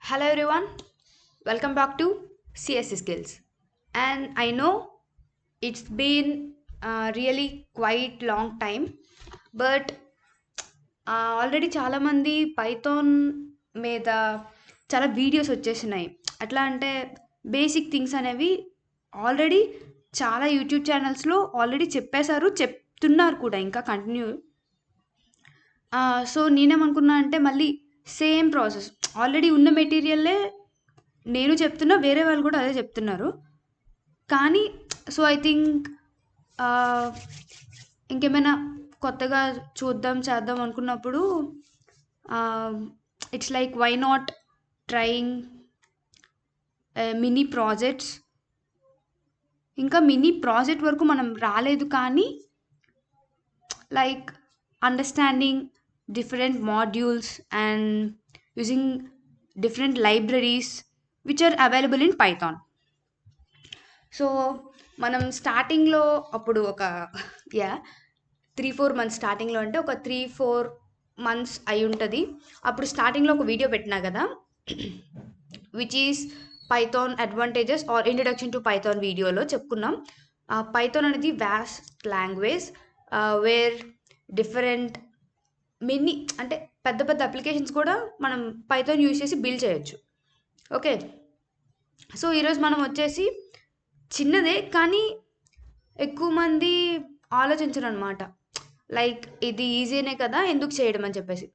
Hello everyone, welcome back to CSC Skills. And I know it's been really quite long time, but already చాలామంది Python మీద చాలా videos వచ్చేసినాయి. ఎట్లా అంటే basic things అనేవి already చాలా యూట్యూబ్ ఛానల్స్లో ఆల్రెడీ చెప్పేశారు, చెప్తున్నారు కూడా ఇంకా కంటిన్యూ. సో నేనేమనుకున్నా అంటే మళ్ళీ సేమ్ ప్రాసెస్ ఆల్రెడీ ఉన్న మెటీరియల్లే నేను చెప్తున్నా, వేరే వాళ్ళు కూడా అదే చెప్తున్నారు. కానీ సో ఐ థింక్ ఇంకేమైనా కొత్తగా చూద్దాం చేద్దాం అనుకున్నప్పుడు it's like why not trying mini projects. ఇంకా మినీ ప్రాజెక్ట్ వరకు మనం రాలేదు, కానీ like understanding different modules and using different libraries which are available in Python. So మనం స్టార్టింగ్లో అప్పుడు ఒక 3-4 మంత్స్, స్టార్టింగ్లో అంటే ఒక 3-4 మంత్స్ అయి ఉంటుంది. అప్పుడు స్టార్టింగ్లో ఒక వీడియో పెట్టినా కదా, which is Python advantages or introduction to Python వీడియోలో చెప్పుకున్నాం. పైథాన్ అనేది vast language where different many అంటే పెద్ద పెద్ద అప్లికేషన్స్ కూడా మనం పైథాన్ యూజ్ చేసి బిల్డ్ చేయొచ్చు. ఓకే, సో ఈరోజు మనం వచ్చేసి చిన్నదే కానీ ఎక్కువ మంది ఆలోచించరు అనమాట. లైక్ ఇది ఈజీనే కదా, ఎందుకు చేయడం అని చెప్పేసి.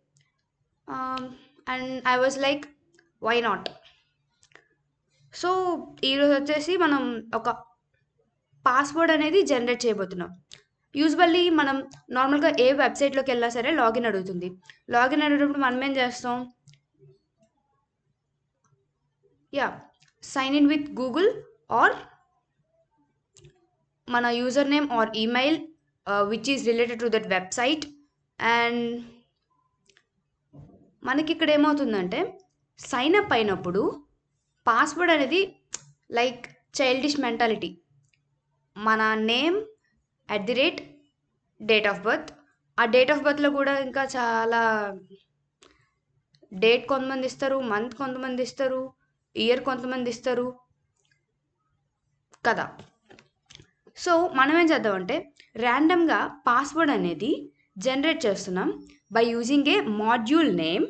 And I was like why not. So ఈరోజు వచ్చేసి మనం ఒక పాస్వర్డ్ అనేది జనరేట్ చేయబోతున్నాం. యూజువల్లీ మనం నార్మల్గా ఏ వెబ్సైట్లోకి వెళ్ళినా సరే లాగిన్ అడుగుతుంది. లాగిన్ అడిగినప్పుడు మనం ఏం చేస్తాం? Sign in with Google or మన user name or email which is related to that website. And మనకి ఇక్కడ ఏమవుతుందంటే సైన్ అప్ అయినప్పుడు పాస్వర్డ్ అనేది లైక్ చైల్డిష్ మెంటాలిటీ. మన నేమ్ డేట్ ఆఫ్ బర్త్. ఆ డేట్ ఆఫ్ బర్త్లో కూడా ఇంకా చాలా డేట్ కొంతమంది ఇస్తారు, మంత్ కొంతమంది ఇస్తారు, ఇయర్ కొంతమంది ఇస్తారు కదా. సో మనం ఏం చేద్దామంటే ర్యాండమ్గా పాస్వర్డ్ అనేది జనరేట్ చేస్తున్నాం by using a module name.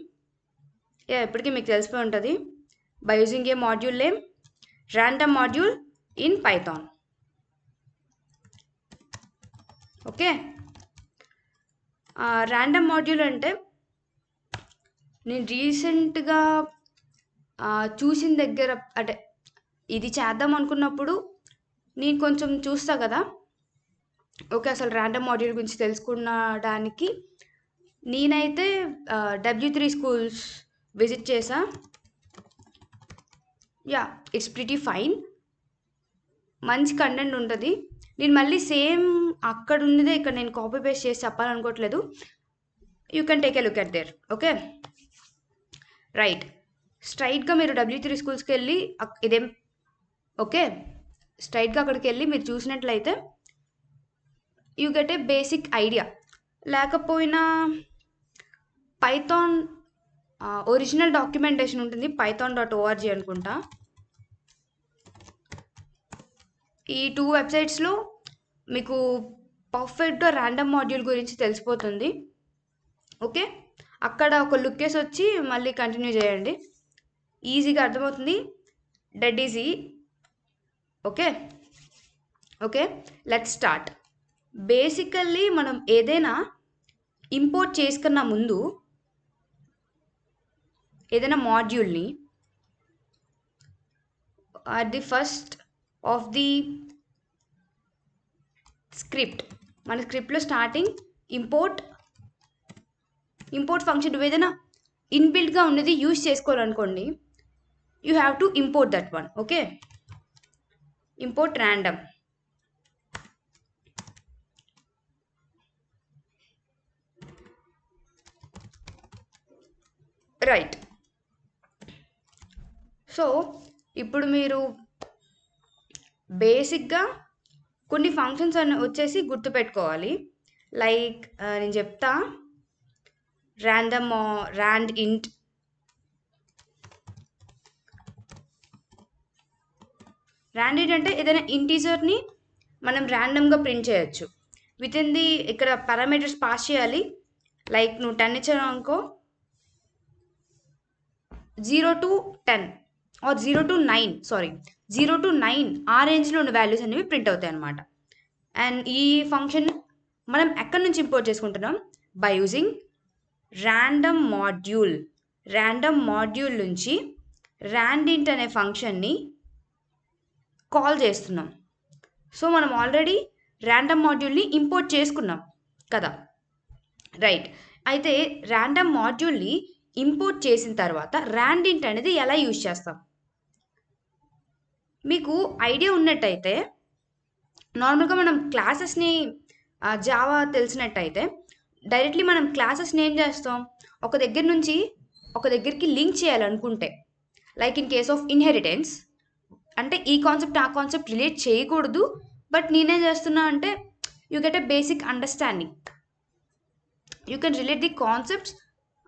ఇప్పటికీ మీకు తెలిసిపోయి ఉంటుంది. By using a module name random module in Python. Okay, random module అంటే నేను రీసెంట్గా చూసిన దగ్గర అంటే ఇది చేద్దాం అనుకున్నప్పుడు నేను కొంచెం చూస్తా కదా. ఓకే, అసలు ర్యాండమ్ మాడ్యూల్ గురించి తెలుసుకునడానికి నేనైతే W3 స్కూల్స్ విజిట్ చేసా. ఇట్స్ ప్రిటీ ఫైన్, మంచి కంటెంట్ ఉంటుంది. నేను మళ్ళీ సేమ్ అక్కడ ఉన్నదే ఇక్కడ నేను కాపీ పేస్ట్ చేసి చెప్పాలనుకోవట్లేదు. You can take a look at there. Okay, right. స్ట్రైట్గా మీరు W3 స్కూల్స్కి వెళ్ళి ఇదేం ఓకే స్ట్రైట్గా అక్కడికి వెళ్ళి మీరు చూసినట్లయితే you get a basic idea. లేకపోయినా పైథాన్ ఒరిజినల్ డాక్యుమెంటేషన్ ఉంటుంది, python.org అనుకుంటా. ఈ 2 వెబ్సైట్స్లో మీకు పర్ఫెక్ట్గా ర్యాండమ్ మాడ్యూల్ గురించి తెలిసిపోతుంది. ఓకే, అక్కడ ఒక లుక్ వేసి వచ్చి మళ్ళీ కంటిన్యూ చేయండి, ఈజీగా అర్థమవుతుంది. Dead easy. Okay okay let's start. Basically మనం ఏదైనా ఇంపోర్ట్ చేసుకున్న ముందు ఏదైనా మాడ్యూల్ని at the first of the script, మన స్క్రిప్ట్లో స్టార్టింగ్ ఇంపోర్ట్ ఫంక్షన్ ఏదైనా ఇన్బిల్ట్గా ఉన్నది యూజ్ చేసుకోవాలనుకోండి, you have to import that one. Okay, import random. Right. So ఇప్పుడు మీరు బేసిక్గా కొన్ని ఫంక్షన్స్ అని వచ్చేసి గుర్తుపెట్టుకోవాలి. లైక్ నేను చెప్తా, ర్యాండమ్ ర్యాండ్ ఇంట్ ర్యాండెడ్ అంటే ఏదైనా ఇంటీజర్ని మనం ర్యాండమ్గా ప్రింట్ చేయొచ్చు. విత్ ఇన్ ది ఇక్కడ పారామీటర్స్ పాస్ చేయాలి. లైక్ నువ్వు 10 ఇచ్చావు అనుకో, 0 to 10 or 0 to 9, sorry 0 to 9 ఆ రేంజ్లో ఉన్న వాల్యూస్ అనేవి ప్రింట్ అవుతాయి అన్నమాట. అండ్ ఈ ఫంక్షన్ మనం ఎక్కడి నుంచి ఇంపోర్ట్ చేసుకుంటున్నాం? బై యూజింగ్ ర్యాండమ్ మాడ్యూల్ నుంచి ర్యాండింట్ అనే ఫంక్షన్ని కాల్ చేస్తున్నాం. సో మనం ఆల్రెడీ ర్యాండమ్ మాడ్యూల్ని ఇంపోర్ట్ చేసుకున్నాం కదా, రైట్. అయితే ర్యాండమ్ మాడ్యూల్ని ఇంపోర్ట్ చేసిన తర్వాత ర్యాండింట్ అనేది ఎలా యూజ్ చేస్తాం? మీకు ఐడియా ఉన్నట్టయితే, నార్మల్గా మనం క్లాసెస్ని జావా తెలిసినట్టయితే డైరెక్ట్లీ మనం క్లాసెస్ని ఏం చేస్తాం? ఒక దగ్గర నుంచి ఒక దగ్గరికి లింక్ చేయాలనుకుంటే, like in case of inheritance, అంటే ఈ కాన్సెప్ట్ ఆ కాన్సెప్ట్ రిలేట్ చేయకూడదు, బట్ నేనేం చేస్తున్నా అంటే you get a basic understanding. You can relate the concepts,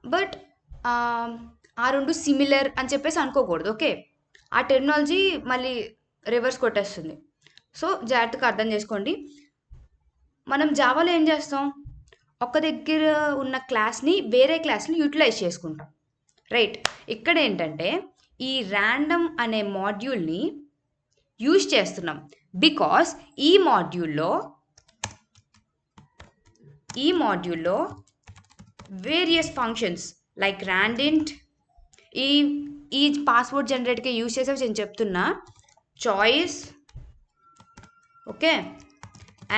but ఆ రెండు సిమిలర్ అని చెప్పేసి అనుకోకూడదు. ఓకే, ఆ టెక్నాలజీ మళ్ళీ రివర్స్ కొట్టేస్తుంది. సో జాగ్రత్తగా అర్థం చేసుకోండి. మనం జావాలో ఏం చేస్తాం? ఒక దగ్గర ఉన్న క్లాస్ని వేరే క్లాస్ని యూటిలైజ్ చేసుకుంటాం, రైట్. ఇక్కడ ఏంటంటే ఈ ర్యాండమ్ అనే మాడ్యూల్ని యూజ్ చేస్తున్నాం బికాస్ ఈ మాడ్యూల్లో వేరియస్ ఫంక్షన్స్ లైక్ ర్యాండింట్, ఈ పాస్వర్డ్ జనరేట్గా యూజ్ చేసేవి నేను చెప్తున్నా, choice, okay,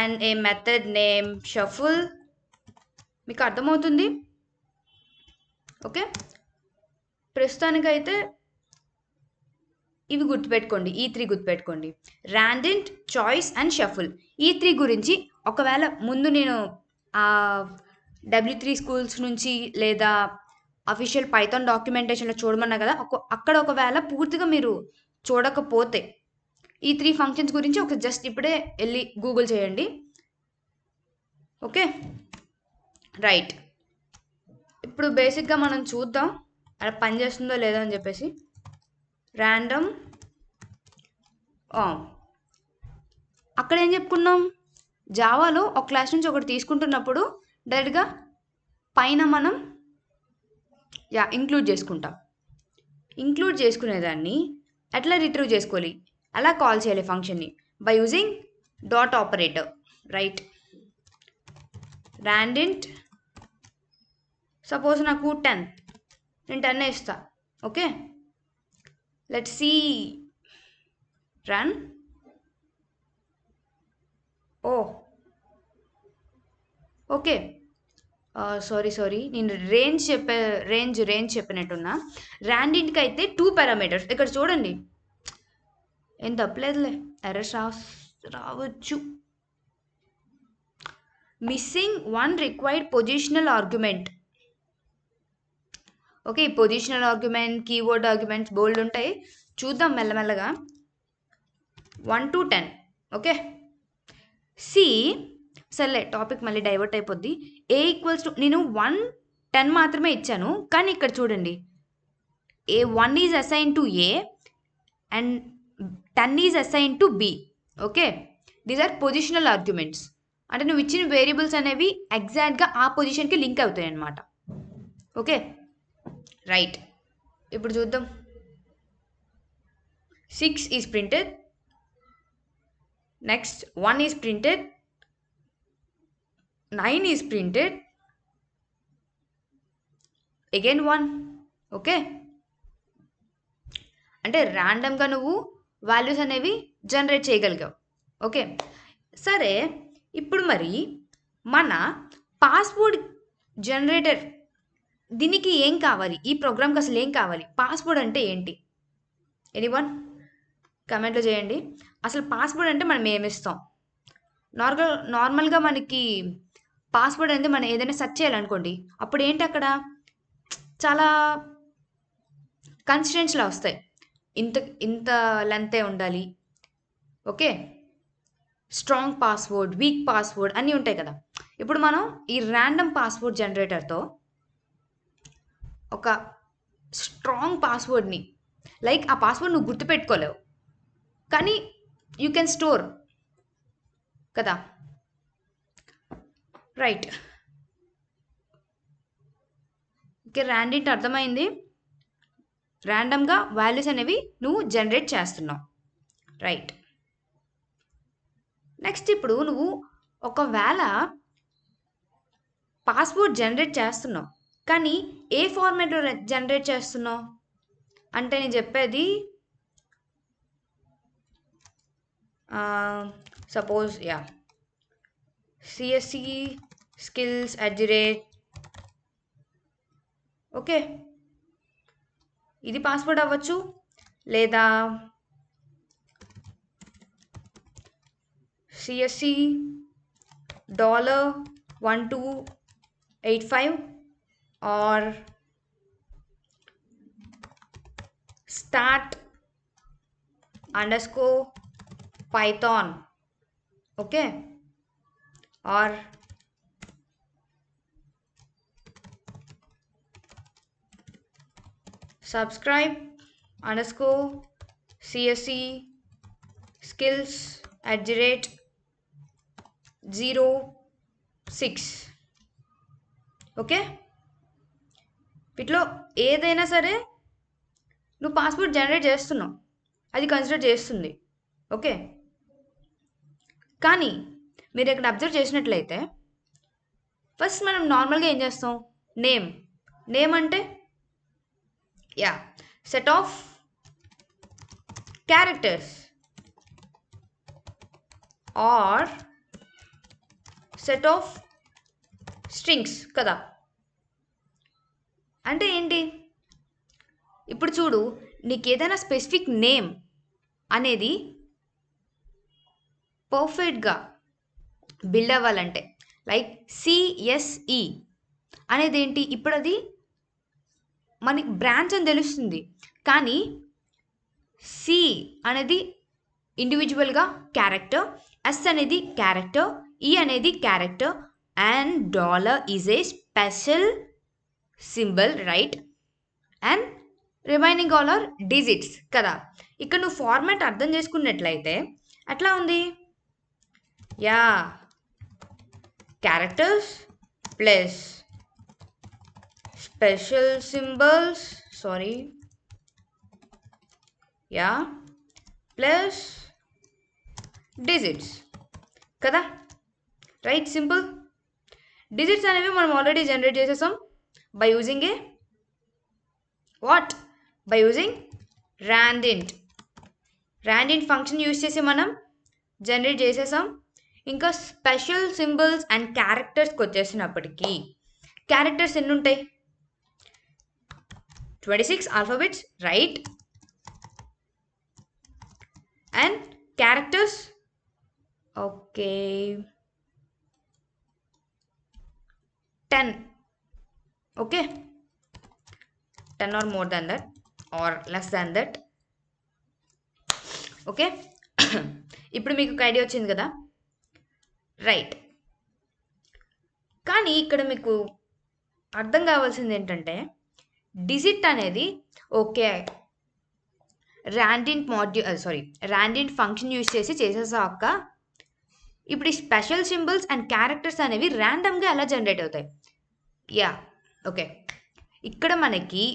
and A method name shuffle. మీకు అర్థమవుతుంది? ఓకే, ప్రస్తుతానికైతే ఇవి గుర్తుపెట్టుకోండి, ఈ 3 గుర్తుపెట్టుకోండి, ర్యాండెంట్, చాయిస్ అండ్ షఫుల్. ఈ 3 గురించి ఒకవేళ ముందు నేను W3 స్కూల్స్ నుంచి లేదా అఫీషియల్ పైథాన్ డాక్యుమెంటేషన్లో చూడమన్నా కదా, అక్కడ ఒకవేళ పూర్తిగా మీరు చూడకపోతే ఈ 3 ఫంక్షన్స్ గురించి ఒక జస్ట్ ఇప్పుడే వెళ్ళి గూగుల్ చేయండి. Okay, right. ఇప్పుడు బేసిక్గా మనం చూద్దాం అలా పనిచేస్తుందో లేదో అని చెప్పేసి. ర్యాండమ్, అక్కడ ఏం చెప్పుకున్నాం? జావాలో ఒక క్లాస్ నుంచి ఒకటి తీసుకుంటున్నప్పుడు డైరెక్ట్గా పైన మనం ఇంక్లూడ్ చేసుకుంటాం. ఇంక్లూడ్ చేసుకునేదాన్ని ఎట్లా రిట్రీవ్ చేసుకోవాలి, అలా కాల్ చేయాలి ఫంక్షన్ని by using dot operator, right. Randint, suppose నాకు 10, నేను 10 ఇస్తా. Okay, let's see run. Okay, sorry నేను రేంజ్ చెప్పినట్టున్నా. ర్యాండింట్కి అయితే 2 పారామీటర్స్. ఇక్కడ చూడండి, ఏం తప్పలేదులే, ఎర్రర్స్ రావచ్చు. Missing 1 required positional argument. Okay, positional argument, keyword arguments bold ఉంటాయి, చూద్దాం మెల్లమెల్లగా. 1 to 10. ఓకే, సి, సర్లే టాపిక్ మళ్ళీ డైవర్ట్ అయిపోద్ది. ఏ ఈక్వల్స్ టు, నేను 1, 10 మాత్రమే ఇచ్చాను, కానీ ఇక్కడ చూడండి, A1 is assign to A and 10 is assign to B. Okay, these are positional arguments. అంటే నువ్వు ఇచ్చిన వేరియబుల్స్ అనేవి ఎగ్జాక్ట్గా ఆ పొజిషన్కి లింక్ అవుతాయి అన్నమాట. Okay, right. ఇప్పుడు చూద్దాం. 6 is printed, next 1 is printed, 9 is printed, again 1. Okay, అంటే ర్యాండమ్గా నువ్వు వాల్యూస్ అనేవి జనరేట్ చేయగలిగావు. ఓకే, సరే. ఇప్పుడు మరి మన పాస్వర్డ్ జనరేటర్, దీనికి ఏం కావాలి? ఈ ప్రోగ్రామ్కి అసలు ఏం కావాలి? పాస్వర్డ్ అంటే ఏంటి? ఎనీవన్ కమెంట్లో చేయండి. అసలు పాస్వర్డ్ అంటే మనం ఏమిస్తాం? నార్మల్గా మనకి పాస్వర్డ్ అనేది మనం ఏదైనా సెర్చ్ చేయాలనుకోండి, అప్పుడు ఏంటి, అక్కడ చాలా కన్స్టెంట్స్లా వస్తాయి. ఇంత లెంతే ఉండాలి, okay, strong password, week password అన్నీ ఉంటాయి కదా. ఇప్పుడు మనం ఈ ర్యాండమ్ పాస్వర్డ్ జనరేటర్తో ఒక స్ట్రాంగ్ పాస్వర్డ్ని, లైక్ ఆ పాస్వర్డ్ నువ్వు గుర్తుపెట్టుకోలేవు, కానీ యూ కెన్ స్టోర్ కదా. రైట్. ఓకే, ర్యాండెంట్ అర్థమైంది. ర్యాండమ్గా వాల్యూస్ అనేవి నువ్వు జనరేట్ చేస్తున్నావు. రైట్. నెక్స్ట్ ఇప్పుడు నువ్వు ఒకవేళ పాస్వర్డ్ జనరేట్ చేస్తున్నావు, కానీ ఏ ఫార్మాట్లో జనరేట్ చేస్తున్నావు అంటే నేను చెప్పేది సపోజ్ CSC skills@, ఓకే, ఇది పాస్వర్డ్ అవ్వచ్చు, లేదా CSC $1285 or start_python, okay, or subscribe_CSC skills@06, okay. వీటిలో ఏదైనా సరే నువ్వు పాస్వర్డ్ జనరేట్ చేస్తున్నావు, అది కన్సిడర్ చేస్తుంది, ఓకే. కానీ మీరు ఇక్కడ అబ్జర్వ్ చేసినట్లయితే ఫస్ట్ మనం నార్మల్గా ఏం చేస్తాం, నేమ్ అంటే set of characters or set of strings కదా. అంటే ఏంటి, ఇప్పుడు చూడు, నీకు ఏదైనా స్పెసిఫిక్ నేమ్ అనేది పర్ఫెక్ట్గా బిల్డ్ అవ్వాలంటే, లైక్ CSE అనేది ఏంటి, ఇప్పుడు అది మనకి బ్రాంచ్ అని తెలుస్తుంది, కానీ C అనేది ఇండివిజువల్గా క్యారెక్టర్, S అనేది క్యారెక్టర్, E అనేది character, and $, is a special symbol, right, and remaining all are digits కదా. ఇక్కడ నువ్వు ఫార్మాట్ అర్థం చేసుకున్నట్లయితే అట్లా ఉంది, characters plus special symbols, plus digits కదా. Right, simple. డిజిట్స్ అనేవి మనం ఆల్రెడీ జనరేట్ చేసేసాం by using by using randint function use చేసి మనం జనరేట్ చేసేసాం. ఇంకా స్పెషల్ సింబల్స్ అండ్ క్యారెక్టర్స్కి వచ్చేసినప్పటికీ క్యారెక్టర్స్ ఎన్ని ఉంటాయి, 26 alphabets, right, and characters okay 10, okay, 10 or more than that or less than that, okay. ఇప్పుడు మీకు ఒక ఐడియా వచ్చింది కదా, రైట్. కానీ ఇక్కడ మీకు అర్థం కావాల్సింది ఏంటంటే, డిజిట్ అనేది ఓకే ర్యాండెంట్ ఫంక్షన్ యూజ్ చేసి చేసేసాక ఇప్పుడు ఈ స్పెషల్ సింబల్స్ అండ్ క్యారెక్టర్స్ అనేవి ర్యాండమ్గా ఎలా జనరేట్ అవుతాయి, ఓకే. ఇక్కడ మనకి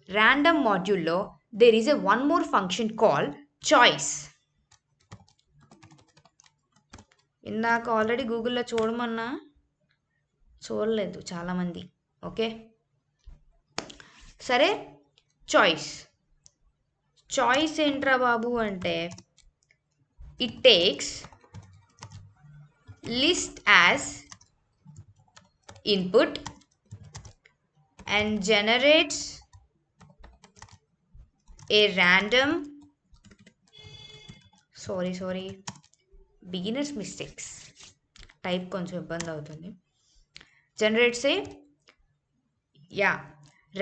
ర్యాండమ్ మాడ్యూల్లో there is one more function call choice. ఇందాక ఆల్రెడీ గూగుల్లో చూడమన్నా చూడలేదు చాలామంది, ఓకే. సరే, చాయిస్ ఏంట్రా బాబు అంటే, it takes list as input and generates A random beginners mistakes, type కొంచెం ఇబ్బంది అవుతుంది. Generates A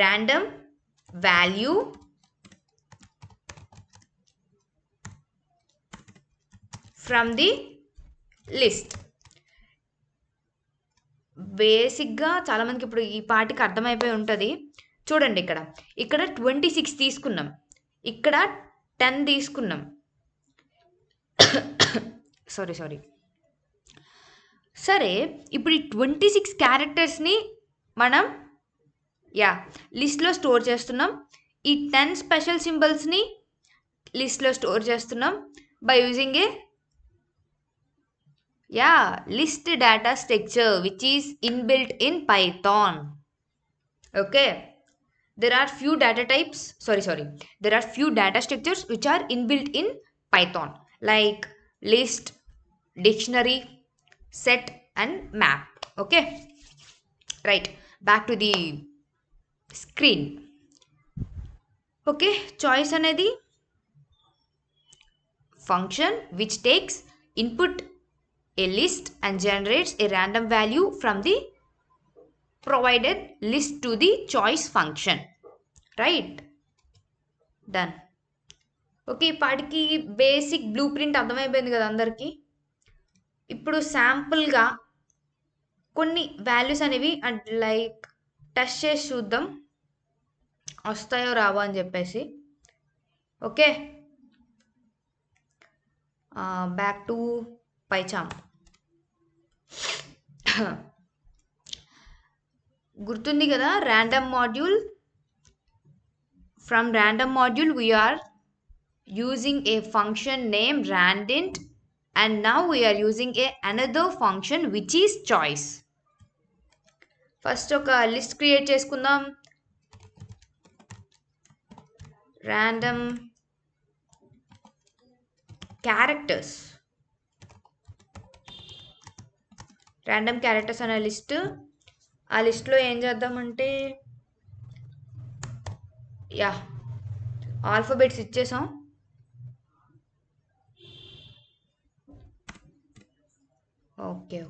random value from the list. బేసిక్గా చాలామందికి ఇప్పుడు ఈ పాటికి అర్థమైపోయి ఉంటుంది. చూడండి, ఇక్కడ 26 తీసుకున్నాం, ఇక్కడ 10 తీసుకున్నాం, సారీ. సరే, ఇప్పుడు ఈ 26 క్యారెక్టర్స్ని మనం లిస్ట్లో స్టోర్ చేస్తున్నాం. ఈ 10 స్పెషల్ సింబల్స్ని లిస్ట్లో స్టోర్ చేస్తున్నాం by using a list data structure which is inbuilt in Python. Okay, there are few data types, there are few data structures which are inbuilt in Python, like list, dictionary, set and map. Okay, right, back to the screen. Okay, choice అనేది function which takes input a list and generates a random value from the provided list to the choice function. Right, done. Okay, ఇప్పటికి basic blue print అర్థమైపోయింది కదా అందరికీ. ఇప్పుడు శాంపుల్గా కొన్ని values అనేవి like test చేసి చూద్దాం వస్తాయో రావో అని చెప్పేసి. Okay, back to PyCharm. గుర్తుంది కదా, random module. From random module we are using a function named randint, and now we are using another function which is choice. First ఒక లిస్ట్ క్రియేట్ చేసుకుందాం. random characters అనే list. ఆ లిస్ట్లో ఏం చేద్దామంటే alphabets ఇచ్చేసాం. Okay,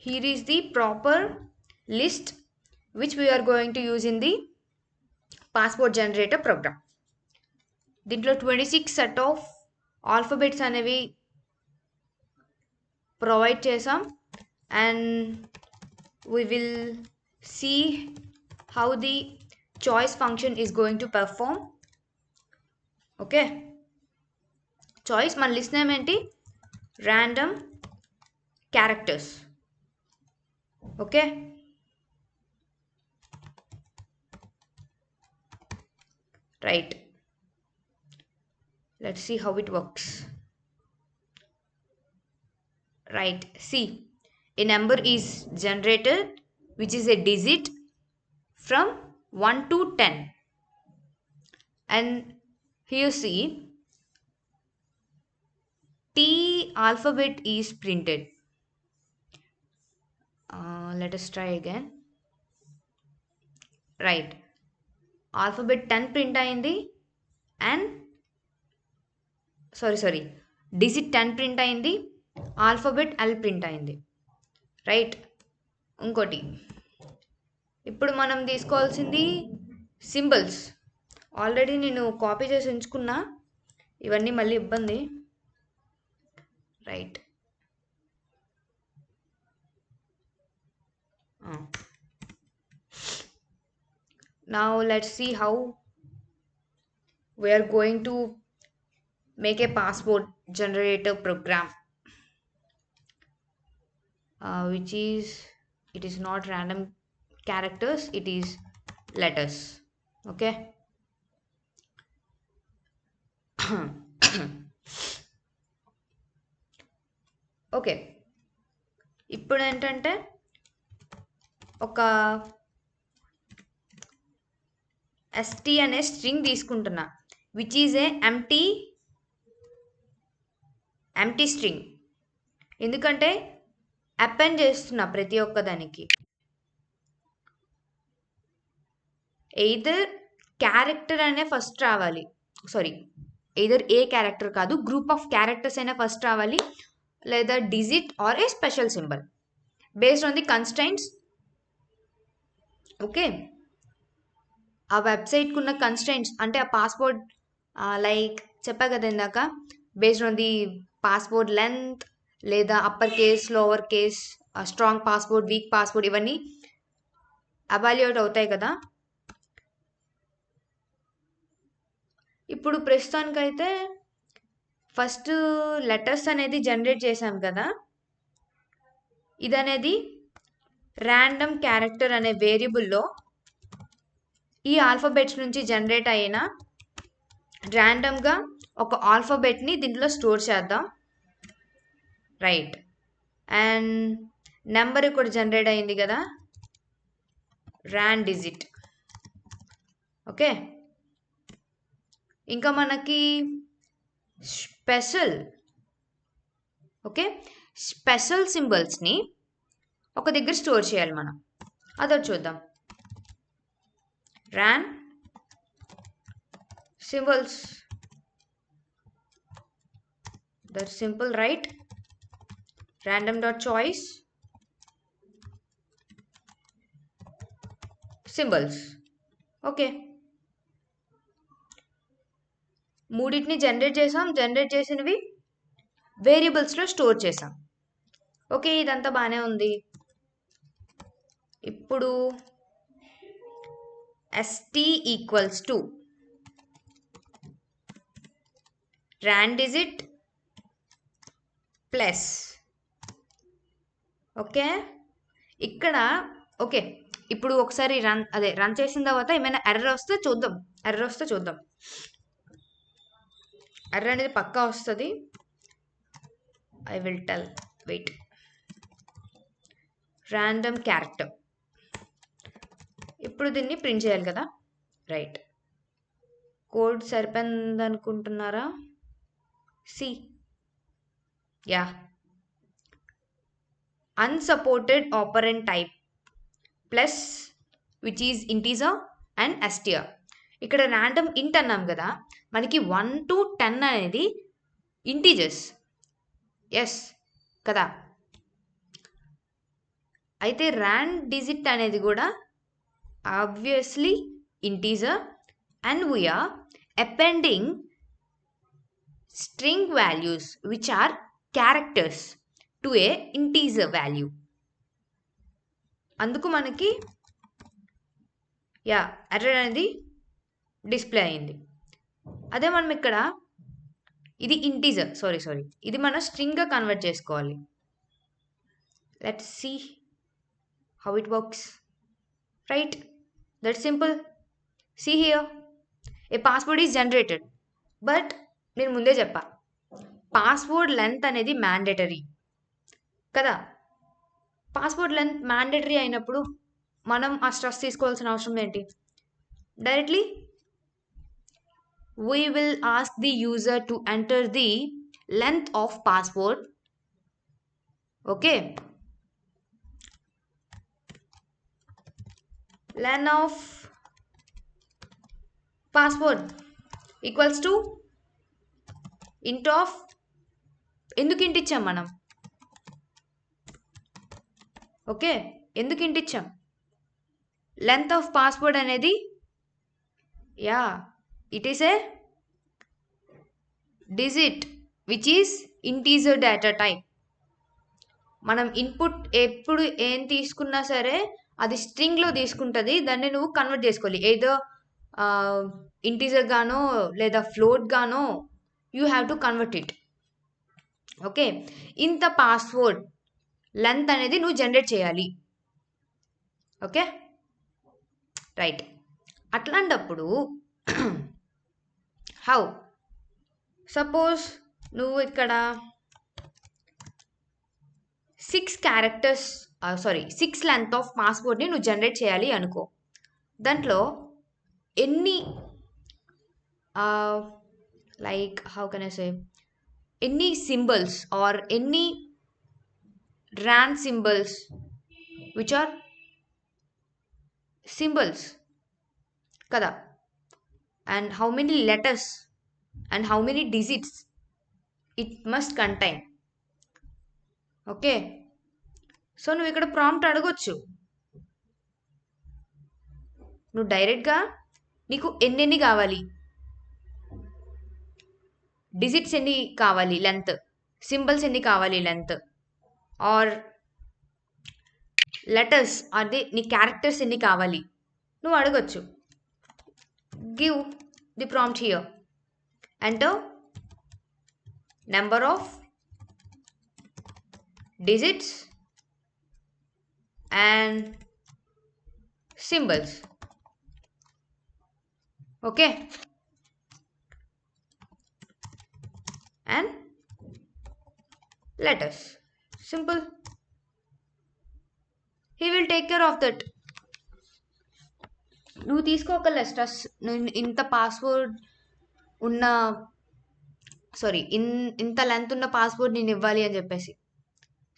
here is the proper list which we are going to use in the passport generator program. దీంట్లో 26 set of alphabets అనేవి ప్రొవైడ్ చేసాం, and we will see how the choice function is going to perform. Okay, choice మన list name ఏంటి, random characters. Okay, right, let's see how it works. Right, see, a number is generated which is a digit from 1 to 10, and here see T alphabet is printed. Let us try again. Right, alphabet 10 print అయింది, and sorry digit 10 print అయింది, alphabet L print అయింది. Right, ఇంకోటి ఇప్పుడు మనం తీసుకోవాల్సింది symbols. Already నేను copy చేసి ఉంచుకున్నా, ఇవన్నీ మళ్ళీ ఇబ్బంది. Right, now let's see how we are going to make a passport generator program, which is, it is not random characters, it is letters. Okay, okay, ఇప్పుడు ఏంటంటే ఒక st అనే స్ట్రింగ్ తీసుకుంటున్నా, which is a empty string. ఎందుకంటే append చేస్తున్నా ప్రతి ఒక్క దానికి. ఎయిదర్ క్యారెక్టర్ అనే ఫస్ట్ రావాలి, ఎయిదర్ ఏ క్యారెక్టర్ కాదు, గ్రూప్ ఆఫ్ క్యారెక్టర్స్ అయినా ఫస్ట్ రావాలి, లేదా digit or a special symbol based on the constraints. Okay, ఆ వెబ్సైట్కి ఉన్న కన్స్ట్రైంట్స్ అంటే ఆ పాస్పోర్ట్, లైక్ చెప్పా కదా ఇందాక, based on the passport length, లేదా upper case, lower case, strong passport, weak passport, ఇవన్నీ అవాల్యుయేట్ అవుతాయి కదా. ఇప్పుడు ప్రస్తుతానికైతే ఫస్ట్ లెటర్స్ అనేది జనరేట్ చేసాం కదా, ఇదనేది ర్యాండమ్ క్యారెక్టర్ అనే వేరియబుల్లో ఈ ఆల్ఫాబెట్స్ నుంచి జనరేట్ అయిన ర్యాండమ్గా ఒక ఆల్ఫాబెట్ని దీంట్లో స్టోర్ చేద్దాం. రైట్. అండ్ నెంబర్ కూడా జనరేట్ అయింది కదా, ర్యాన్ డిజిట్. ఓకే, ఇంకా మనకి స్పెషల్ సింబల్స్ని ఒక దగ్గర స్టోర్ చేయాలి మనం. అదొకటి చూద్దాం. Ran symbols, that simple, right? random.choice symbols. Okay, మూడింటిని జనరేట్ చేసాం. జనరేట్ చేసినవి వేరియబుల్స్లో స్టోర్ చేసాం. ఓకే, ఇదంతా బాగానే ఉంది. ఇప్పుడు st equals to randigit plus. Okay, ఇక్కడ ఓకే, ఇప్పుడు ఒకసారి రన్ చేసిన తర్వాత ఏమైనా ఎర్రర్ వస్తే చూద్దాం. ఎర్రర్ అనేది పక్కా వస్తుంది. I will tell, wait. Random character, ఇప్పుడు దీన్ని ప్రింట్ చేయాలి కదా, రైట్? కోడ్ సరిపోయింది అనుకుంటున్నారా? See, yeah. Unsupported operand type plus which is integer and str. ఇక్కడ ర్యాండమ్ ఇంట్ అన్నాం కదా, మనకి 1 to 10 అనేది ఇంటీజర్స్. ఎస్ కదా? అయితే ర్యాన్ డిజిట్ అనేది కూడా obviously integer and we are appending string values which are characters to a integer value. అందుకు మనకి ఎర్రర్ అనేది డిస్ప్లే అయింది. అదే మనం ఇక్కడ ఇది ఇంటీజర్, సారీ ఇది మనం స్ట్రింగ్గా కన్వర్ట్ చేసుకోవాలి. Let's see how it works. Right, that's simple. See here, a password is generated. But నేను ముందే చెప్పా, పాస్వర్డ్ లెంత్ అనేది మ్యాండేటరీ కదా. పాస్వర్డ్ లెంత్ మ్యాండేటరీ అయినప్పుడు మనం ఆ స్ట్రెస్ తీసుకోవాల్సిన అవసరం ఏంటి? Directly we will ask the user to enter the length of password. Okay, length of password equals to int of, ఎందుకు ఇంట్ ఇచ్చాం మనం? ఓకే, ఎందుకు ఇంట్ ఇచ్చాం? లెంత్ ఆఫ్ పాస్వర్డ్ అనేది it is a digit which is integer data type. మనం input ఎప్పుడు ఏం తీసుకున్నా సరే అది స్ట్రింగ్లో తీసుకుంటుంది. దాన్ని నువ్వు కన్వర్ట్ చేసుకోవాలి, ఏదో ఇంటీజర్ గానో లేదా ఫ్లోట్ గానో. You have to convert it. Okay, ఇంత పాస్వర్డ్ లెంత్ అనేది నువ్వు జనరేట్ చేయాలి. Okay, right. అట్లాంటప్పుడు హౌ? సపోజ్ నువ్వు ఇక్కడ 6 లెంత్ ఆఫ్ పాస్వర్డ్ని నువ్వు జనరేట్ చేయాలి అనుకో. దాంట్లో ఎన్ని like how can I say, ఎన్ని సింబల్స్ ఆర్ ఎన్ని ran symbols which are symbols కదా, and how many letters and how many digits it must contain. Okay, so నువ్వు ఇక్కడ ప్రాంప్ట్ అడగొచ్చు. నువ్వు డైరెక్ట్గా నీకు ఎన్ని కావాలి, డిజిట్స్ ఎన్ని కావాలి లెంత్, సింబల్స్ ఎన్ని కావాలి లెంత్, ఆర్ లెటర్స్ అదే నీ క్యారెక్టర్స్ ఎన్ని కావాలి నువ్వు అడగొచ్చు. Give the prompt here. enter number of digits and symbols. Okay, and letters. Simple. He will take care of that. నువ్వు తీసుకోగల స్ట్రెస్ ఇంత పాస్వర్డ్ ఉన్న ఇంత లెంత్ ఉన్న పాస్వర్డ్ నేను ఇవ్వాలి అని చెప్పేసి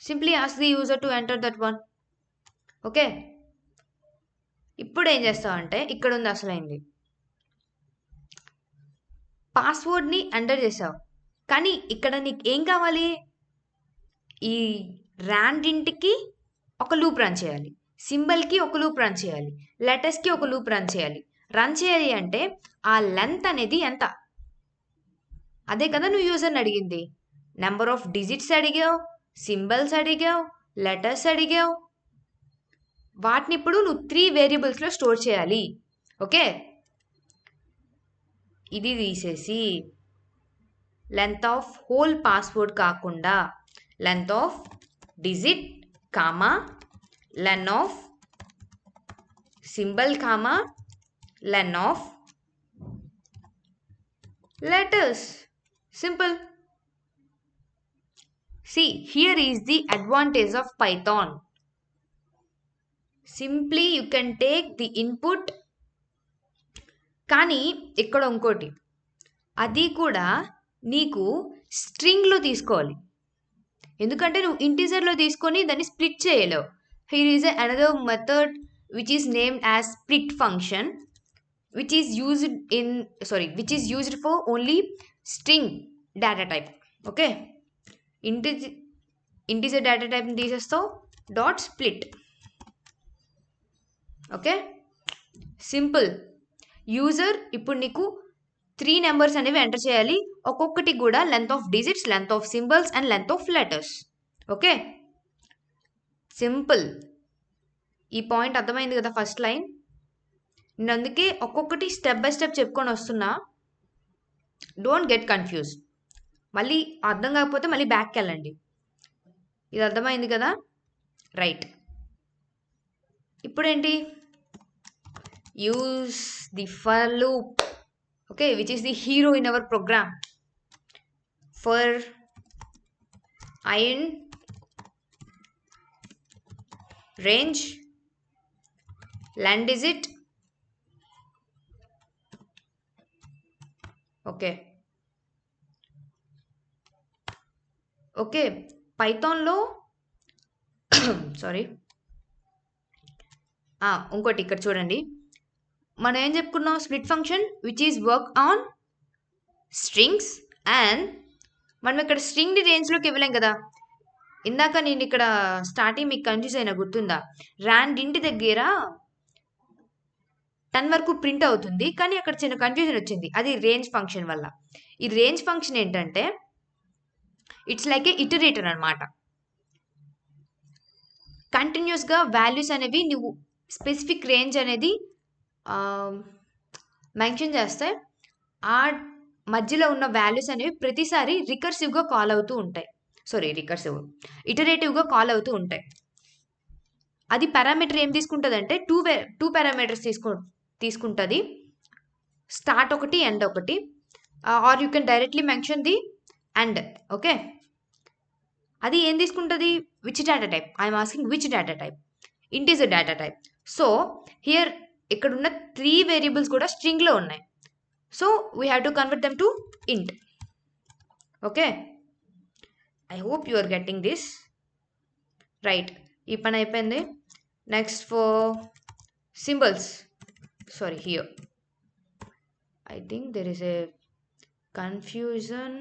simply ask the user to enter that one. Okay, ఇప్పుడు ఏం చేస్తావంటే ఇక్కడ ఉంది అసలైంది. పాస్వర్డ్ని ఎంటర్ చేసావు, కానీ ఇక్కడ నీకు ఏం కావాలి? ఈ రెండింటికి ఒక లూప్ రన్ చేయాలి, సింబల్కి ఒక లూప్ రన్ చేయాలి, లెటర్స్కి ఒక లూప్ రన్ చేయాలి. రన్ చేయాలి అంటే ఆ లెంత్ అనేది ఎంత? అదే కదా నువ్వు యూజర్ని అడిగింది. నెంబర్ ఆఫ్ డిజిట్స్ అడిగావు, సింబల్స్ అడిగావు, లెటర్స్ అడిగావు. వాటిని ఇప్పుడు నువ్వు 3 వేరియబుల్స్లో స్టోర్ చేయాలి. ఓకే, ఇది తీసేసి లెంత్ ఆఫ్ హోల్ పాస్వర్డ్ కాకుండా length of digit comma len of symbol comma len of letters. Simple. See, here is the advantage of Python. Simply you can take the input. కానీ ఇక్కడ ఇంకోటి, అది కూడా నీకు స్ట్రింగ్లో తీసుకోవాలి. ఎందుకంటే నువ్వు ఇంటీజర్లో తీసుకొని దాన్ని స్ప్లిట్ చేయలేవు. Here is another method which is named as split function, which is used for only string data type. Okay, integer data type ni తీసేస్తావు, dot split. Okay, simple. User ఇప్పుడు నీకు 3 నెంబర్స్ అనేవి ఎంటర్ చేయాలి, ఒక్కొక్కటి కూడా length of digits, length of symbols and length of letters. Okay, simple. ఈ point అర్థమైంది కదా ఫస్ట్ లైన్? నేను అందుకే ఒక్కొక్కటి స్టెప్ బై స్టెప్ చెప్పుకొని వస్తున్నా. Don't get confuse. మళ్ళీ అర్థం కాకపోతే మళ్ళీ బ్యాక్కి వెళ్ళండి. ఇది అర్థమైంది కదా? రైట్. ఇప్పుడేంటి? Use the for loop. Okay, which is the hero in our program. For in range len digit. Okay, పైథాన్లో సారీ ఇంకోటి ఇక్కడ చూడండి. మనం ఏం చెప్పుకున్నాం? Split function which is work on strings. And మనం ఇక్కడ స్ట్రింగ్ని రేంజ్లోకి ఇవ్వలేం కదా. ఇందాక నేను ఇక్కడ స్టార్టింగ్ మీకు కన్ఫ్యూజ్ అయినా గుర్తుందా? రెండింటి దగ్గర 10 వరకు ప్రింట్ అవుతుంది, కానీ అక్కడ చిన్న కన్ఫ్యూజన్ వచ్చింది. అది రేంజ్ ఫంక్షన్ వల్ల. ఈ రేంజ్ ఫంక్షన్ ఏంటంటే ఇట్స్ లైక్ ఏ ఇటరేటర్ అనమాట. కంటిన్యూస్గా వాల్యూస్ అనేవి నువ్వు స్పెసిఫిక్ రేంజ్ అనేది మెన్షన్ చేస్తే ఆ మధ్యలో ఉన్న వాల్యూస్ అనేవి ప్రతిసారి రికర్సివ్గా కాల్ అవుతూ ఉంటాయి. ఇటరేటివ్గా కాల్ అవుతూ ఉంటాయి. అది పారామీటర్ ఏం తీసుకుంటుంది అంటే టూ పారామీటర్స్ తీసుకుంటుంది. స్టార్ట్ ఒకటి, ఎండ్ ఒకటి. Or you can directly mention the end. Okay, అది ఏం తీసుకుంటుంది? Which data type? I'm asking which data type? Integer data type. So here ఇక్కడ ఉన్న 3 వేరియబుల్స్ కూడా స్ట్రింగ్లో ఉన్నాయి. So we have to convert them to int. Okay, I hope you are getting this right. ఈ పని అయిపోయింది. Next for symbols. Sorry, here I think there is a confusion.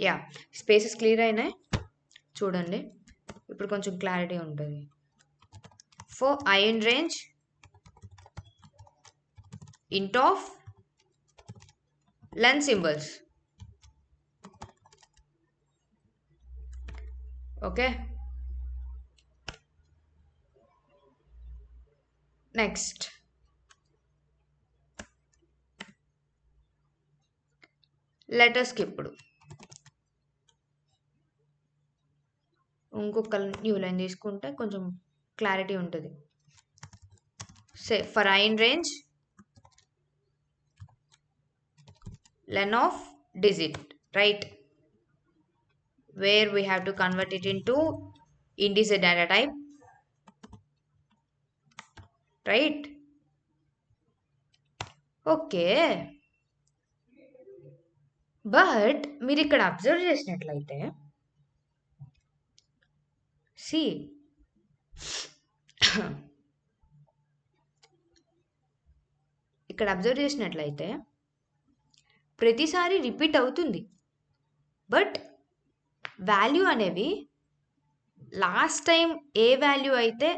Yeah, spaces clear అయినాయి చూడండి. ఇప్పుడు కొంచెం క్లారిటీ ఉంటుంది. For in range int of len symbols. Okay, next లెటర్స్కి ఇప్పుడు ఇంకొక న్యూ లైన్ తీసుకుంటే కొంచెం క్లారిటీ ఉంటుంది. Say for I in range len of digit, right, where we have to convert it into integer data type, right? Okay, but మీరు ఇక్కడ observe చేసినట్లయితే C ఇక్కడ అబ్జర్వ్ చేసినట్లయితే ప్రతిసారి రిపీట్ అవుతుంది, బట్ వాల్యూ అనేవి లాస్ట్ టైం ఏ value అయితే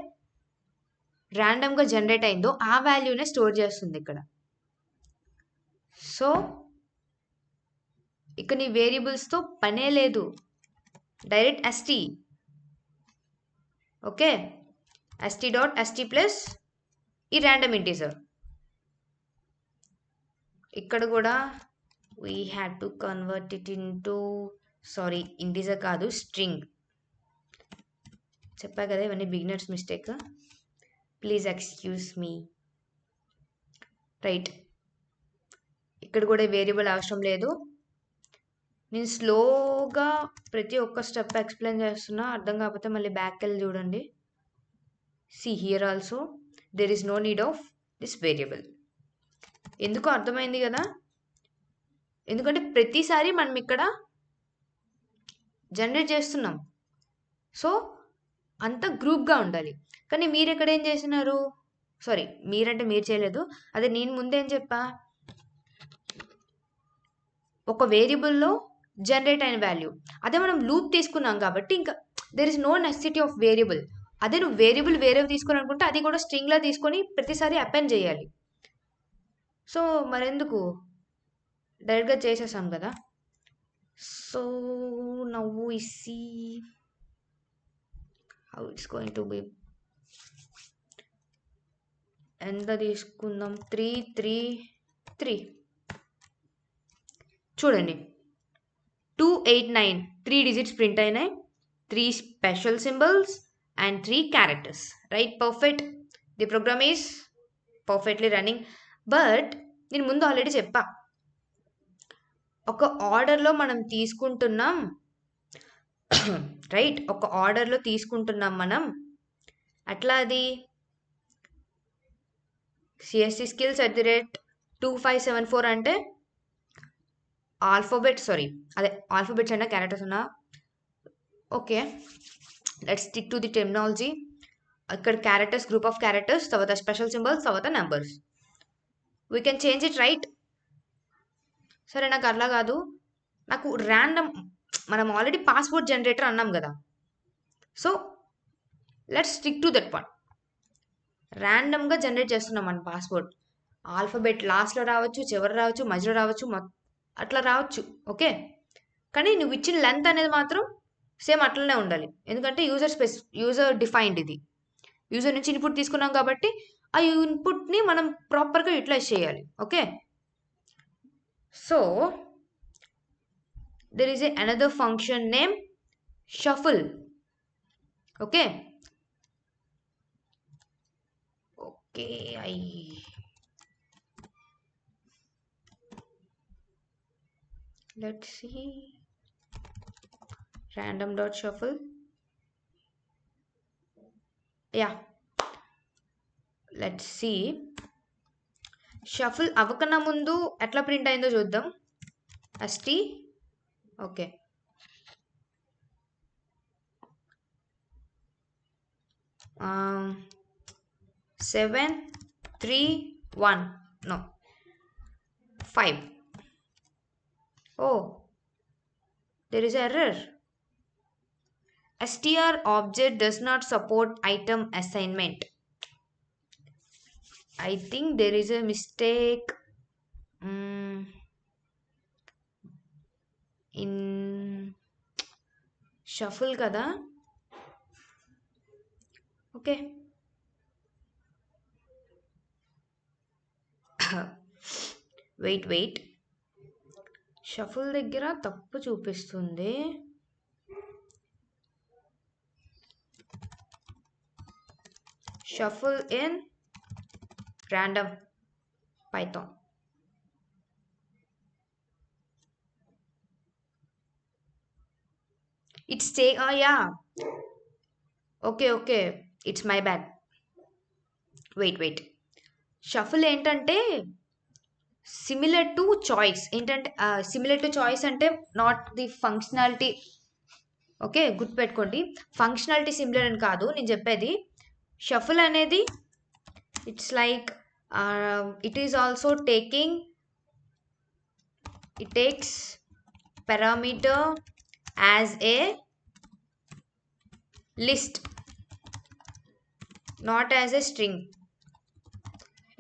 ర్యాండమ్గా జనరేట్ అయిందో ఆ వాల్యూనే స్టోర్ చేస్తుంది ఇక్కడ. సో ఇక నీ వేరియబుల్స్తో పనే లేదు, direct st, okay, st.st plus ఈ ర్యాండమ్ ఇంటీజర్. ఇక్కడ కూడా we had to convert it into, sorry integer కాదు స్ట్రింగ్, చెప్పా కదా ఇవన్నీ beginners mistake, please excuse me, right. ఇక్కడ కూడా వేరియబుల్ అవసరం లేదు, నేను స్లోగా ప్రతి ఒక్క స్టెప్ ఎక్స్ప్లెయిన్ చేస్తున్నా, అర్థం కాకపోతే మళ్ళీ బ్యాక్ వెళ్ళి చూడండి. See here also there is no need of this variable. ఎందుకో అర్థమైంది కదా, ఎందుకంటే ప్రతిసారి మనం ఇక్కడ జనరేట్ చేస్తున్నాం, సో అంత గ్రూప్గా ఉండాలి. కానీ మీరు ఎక్కడ ఏం చేసినారు, సారీ మీరంటే మీరు చేయలేదు, అదే నేను ముందేం చెప్పా, ఒక వేరియబుల్లో జనరేట్ అయిన వాల్యూ, అదే మనం లూప్ తీసుకున్నాం కాబట్టి ఇంకా there is no necessity of variable. అదే నువ్వు వేరియబుల్ వేరేవి తీసుకోవాలనుకుంటే అది కూడా స్ట్రింగ్లా తీసుకొని ప్రతిసారి అపెండ్ చేయాలి. సో మరెందుకు, డైరెక్ట్గా చేసేసాం కదా. So now we see how it's going to be. ఎంత తీసుకుందాం, 3 3 3, చూడండి 289 3 డిజిట్స్ ప్రింట్ అయినాయి, 3 special symbols and 3 characters, right, perfect. The program is perfectly running. But నేను ముందు ఆల్రెడీ చెప్పా, ఒక ఆర్డర్లో మనం తీసుకుంటున్నాం, రైట్, ఒక ఆర్డర్లో తీసుకుంటున్నాం మనం. అట్లా అది cscskills@2574 అంటే ఆల్ఫాబెట్, సారీ అదే ఆల్ఫాబెట్స్ అయినా క్యారెక్టర్స్ ఉన్నా, okay, let's stick to the terminology. ఇక్కడ క్యారెక్టర్స్, గ్రూప్ ఆఫ్ క్యారెక్టర్స్, తర్వాత స్పెషల్ సింబల్స్, తర్వాత numbers. We can change it, right. సరే నాకు అట్లా కాదు, నాకు ర్యాండమ్, మనం ఆల్రెడీ పాస్వర్డ్ జనరేటర్ అన్నాం కదా, so let's stick to that part. ర్యాండమ్గా జనరేట్ చేస్తున్నాం మన పాస్వర్డ్, ఆల్ఫాబెట్ లాస్ట్లో రావచ్చు, చివరి రావచ్చు, మధ్యలో రావచ్చు, అట్లా రావచ్చు, ఓకే. కానీ నువ్వు ఇచ్చిన లెంత్ అనేది మాత్రం సేమ్ అట్లనే ఉండాలి, ఎందుకంటే యూజర్ డిఫైన్డ్, ఇది యూజర్ నుంచి ఇన్పుట్ తీసుకున్నాం కాబట్టి ఆ ఇన్పుట్ని మనం ప్రాపర్గా యూటిలైజ్ చేయాలి, okay. So there is another function named shuffle, okay. Let's see, random.shuffle, yeah, let's see. Shuffle అవ్వకన్నా ముందు ఎట్లా ప్రింట్ అయిందో చూద్దాం. st, okay, um, 7 3 1, no 5. Oh, there is an error. str object does not support item assignment. I think there is a mistake in shuffle kada, okay. wait, shuffle దగ్గర తప్పు చూపిస్తుంది. Shuffle in random python. It's yeah. Okay, it's my bad. Wait. Shuffle ఏంటంటే similar to choice. ఏంటంటే similar to choice అంటే not the functionality. Okay, గుర్తుపెట్టుకోండి, functionality similar అని కాదు నేను చెప్పేది. షఫుల్ అనేది it's like it is also it takes parameter as a list, not as a string.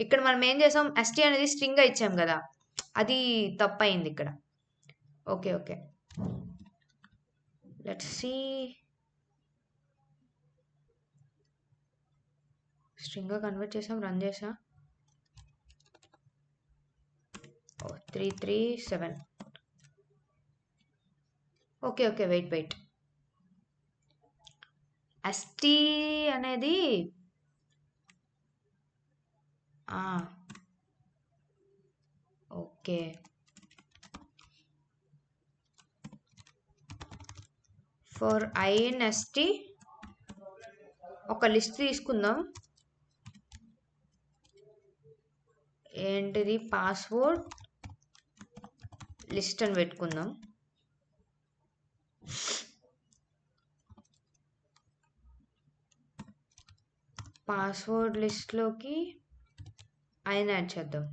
ఇక్కడ మనం ఏం చేసాం, st అనేది స్ట్రింగ్ గా ఇచ్చాం కదా, అది తప్పైంది ఇక్కడ. Okay let's see. స్ట్రింగ్ గా కన్వర్ట్ చేసాం, రన్ చేసా. 337. Okay wait. st అనేది okay, for I in st ఒక లిస్ట్ తీసుకుందాం. ఏంటిది, పాస్వర్డ్ లిస్ట్ అని పెట్టుకుందాం. పాస్వర్డ్ లిస్ట్లోకి ఆయన యాడ్ చేద్దాం.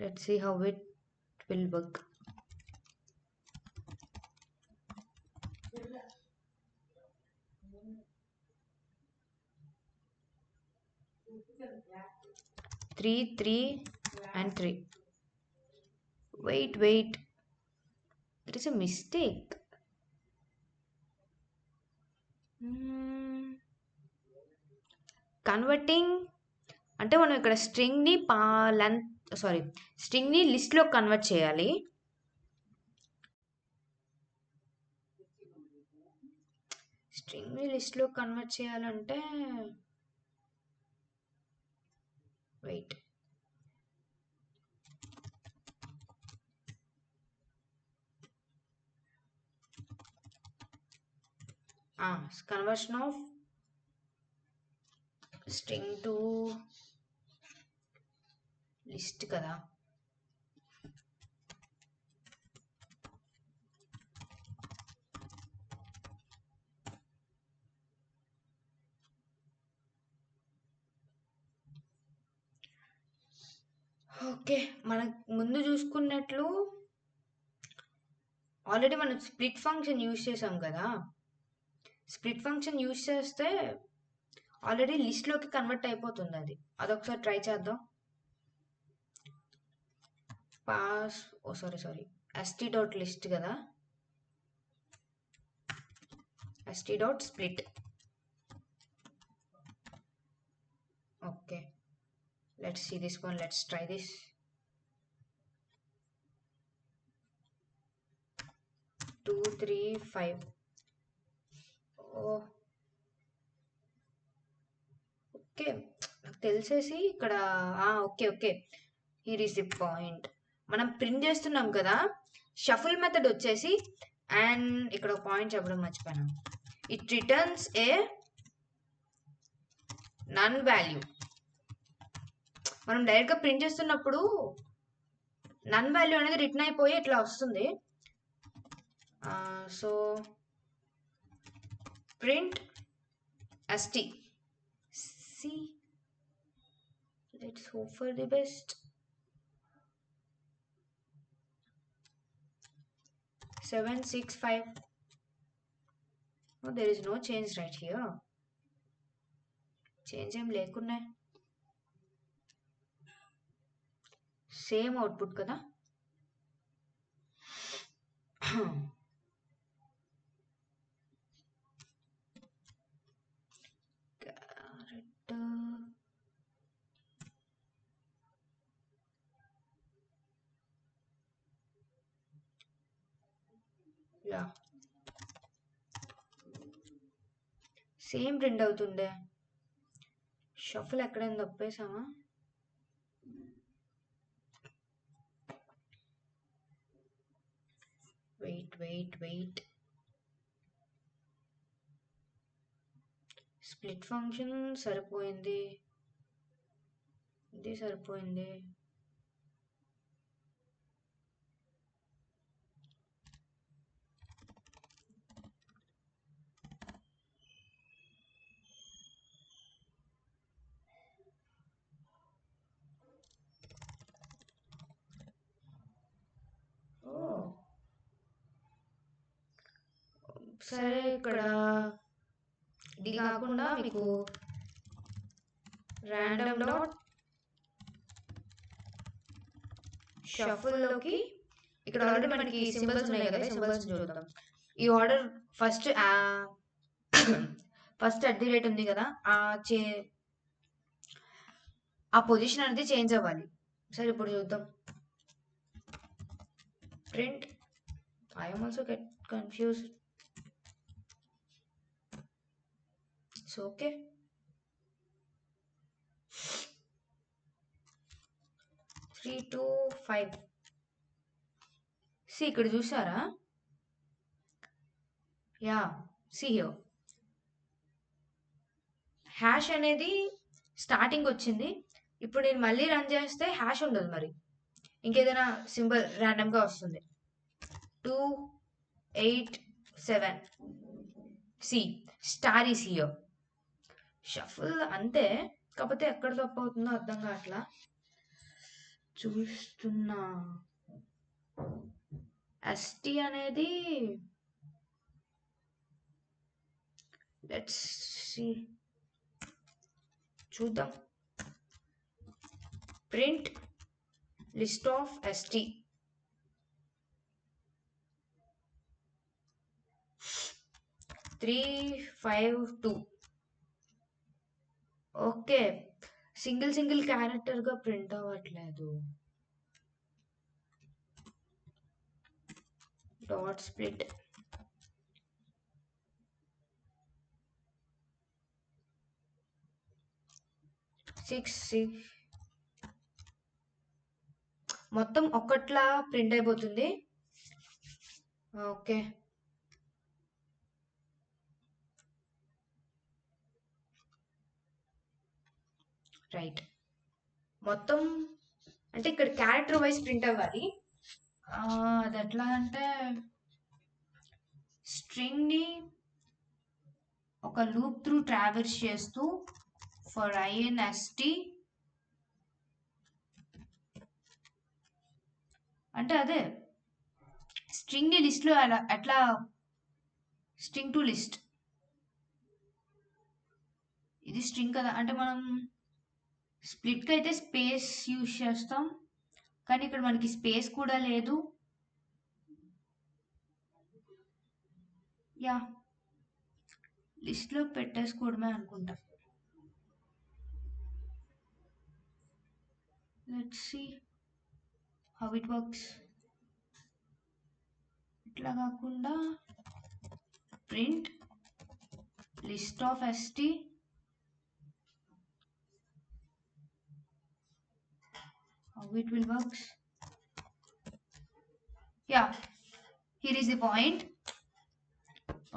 Let's see how it will work. Three and 3. Wait. There is a mistake. Converting అంటే మనం ఇక్కడ స్ట్రింగ్ని స్ట్రింగ్ని లిస్ట్లో కన్వర్ట్ చేయాలి. స్ట్రింగ్ని లిస్ట్లో కన్వర్ట్ చేయాలంటే wait, conversion of string to list కదా. ఓకే, మనకు ముందు చూసుకున్నట్లు ఆల్రెడీ మనం స్ప్లిట్ ఫంక్షన్ యూజ్ చేసాం కదా. స్ప్లిట్ ఫంక్షన్ యూజ్ చేస్తే ఆల్రెడీ లిస్ట్లోకి కన్వర్ట్ అయిపోతుంది అది. అదొకసారి ట్రై చేద్దాం. st.list కదా, st.split. Okay, let's see this one. Let's try this. Two, 3, 5. Okay, నాకు తెలిసేసి ఇక్కడ okay, here is the point. మనం ప్రింట్ చేస్తున్నాం కదా, షఫుల్ మెథడ్ వచ్చేసి, అండ్ ఇక్కడ ఒక పాయింట్ చెప్పడం మర్చిపోయాను, it returns a none value. మనం డైరెక్ట్గా ప్రింట్ చేస్తున్నప్పుడు నన్ వాల్యూ అనేది రిటర్న్ అయిపోయి ఇట్లా వస్తుంది. So print st. See, let's hope for the best. 765. Oh, there is no change right here. Change em lekunna same output kada. Yeah same print అవుతుండే. Shuffle ఎక్కడైనా తప్పేసామా? Wait. Split function సరిపోయింది, ఇది సరిపోయింది. సరే, ఇక్కడ ఇది కాకుండా మీకు ర్యాండమ్ డాట్ షఫుల్లోకి ఇక్కడ ఆల్రెడీ మనకి సింబల్స్ ఉన్నాయి కదా, సింబల్స్ చూద్దాం. ఈ ఆర్డర్ ఫస్ట్ @ ఉంది కదా, ఆ పొజిషన్ అనేది చేంజ్ అవ్వాలి. సరే, ఇప్పుడు చూద్దాం. Print, I'm also get confused. So okay, 3 2 5. See ఇక్కడ చూసారా? యా, సి హియర్ హ్యాష్ అనేది స్టార్టింగ్ వచ్చింది. ఇప్పుడు నేను మళ్ళీ రన్ చేస్తే హ్యాష్ ఉండదు, మరి ఇంకేదైనా సింబల్ ర్యాండమ్గా వస్తుంది. 2 8 7. See star is here. Shuffle అంతే, కాకపోతే ఎక్కడ తప్పు అవుతుందో అర్థం కావట్లా. చూస్తున్నా. ఎస్టీ అనేది లెట్స్ సీ, చూద్దాం. Print list of ST. Three 5 2. Okay, single క్యారెక్టర్గా ప్రింట్ అవ్వట్లేదు. Dot split. సిక్స్ మొత్తం ఒక్కట్లా ప్రింట్ అయిపోతుంది. Okay, right. మొత్తం అంటే ఇక్కడ క్యారెక్టర్ వైజ్ ప్రింట్ అవ్వాలి. అది ఎట్లా అంటే, స్ట్రింగ్ని ఒక లూప్ త్రూ ట్రావెర్స్ చేస్తూ ఫర్ INST అంటే అదే స్ట్రింగ్ని లిస్ట్లో అట్లా స్ట్రింగ్ టు లిస్ట్. ఇది స్ట్రింగ్ కదా, అంటే మనం స్ప్లిట్కి అయితే స్పేస్ యూజ్ చేస్తాం, కానీ ఇక్కడ మనకి స్పేస్ కూడా లేదు. యా, లిస్ట్లో పెట్టేసుకోవడమే అనుకుంటా. Let's see how it works. ఇట్లా కాకుండా print list of ST. how it will works. Yeah, here is the point.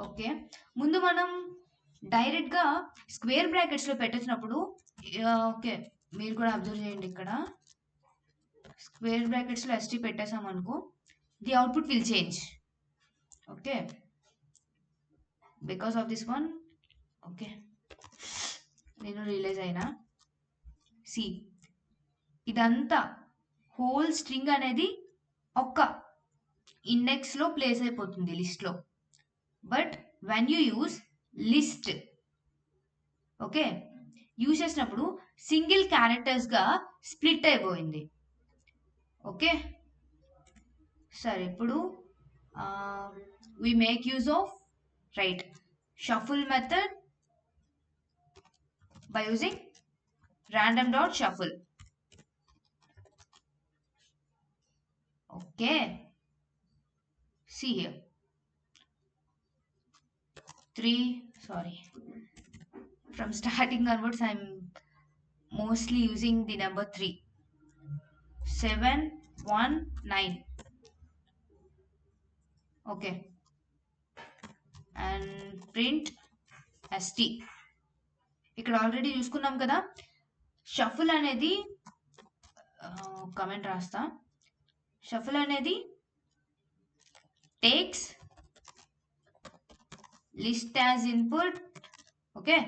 Okay, ముందు మనం డైరెక్ట్గా స్క్వేర్ బ్రాకెట్స్లో పెట్టేసినప్పుడు, ఓకే మీరు కూడా అబ్జర్వ్ చేయండి, ఇక్కడ స్క్వేర్ బ్రాకెట్స్లో ST పెట్టేసాం అనుకో, the output will change. Okay, because of this one. Okay, నేను రియలైజ్ అయినా. సి, ఇదంతా హోల్ స్ట్రింగ్ అనేది ఒక్క ఇండెక్స్లో ప్లేస్ అయిపోతుంది లిస్ట్లో. But when you use list, okay, use చేసినప్పుడు సింగిల్ క్యారెక్టర్స్గా స్ప్లిట్ అయిపోయింది. ఓకే, సరే, ఇప్పుడు we make use of, right, shuffle method by using random dot shuffle. Okay, see here, 3, sorry, from starting onwards I'm mostly using the number 3. 7 1 9. Okay, and print st. ఇక్కడ already చూసుకున్నాం కదా. Shuffle అనేది comment రాస్తా. Shuffle అనేది takes list as input, okay,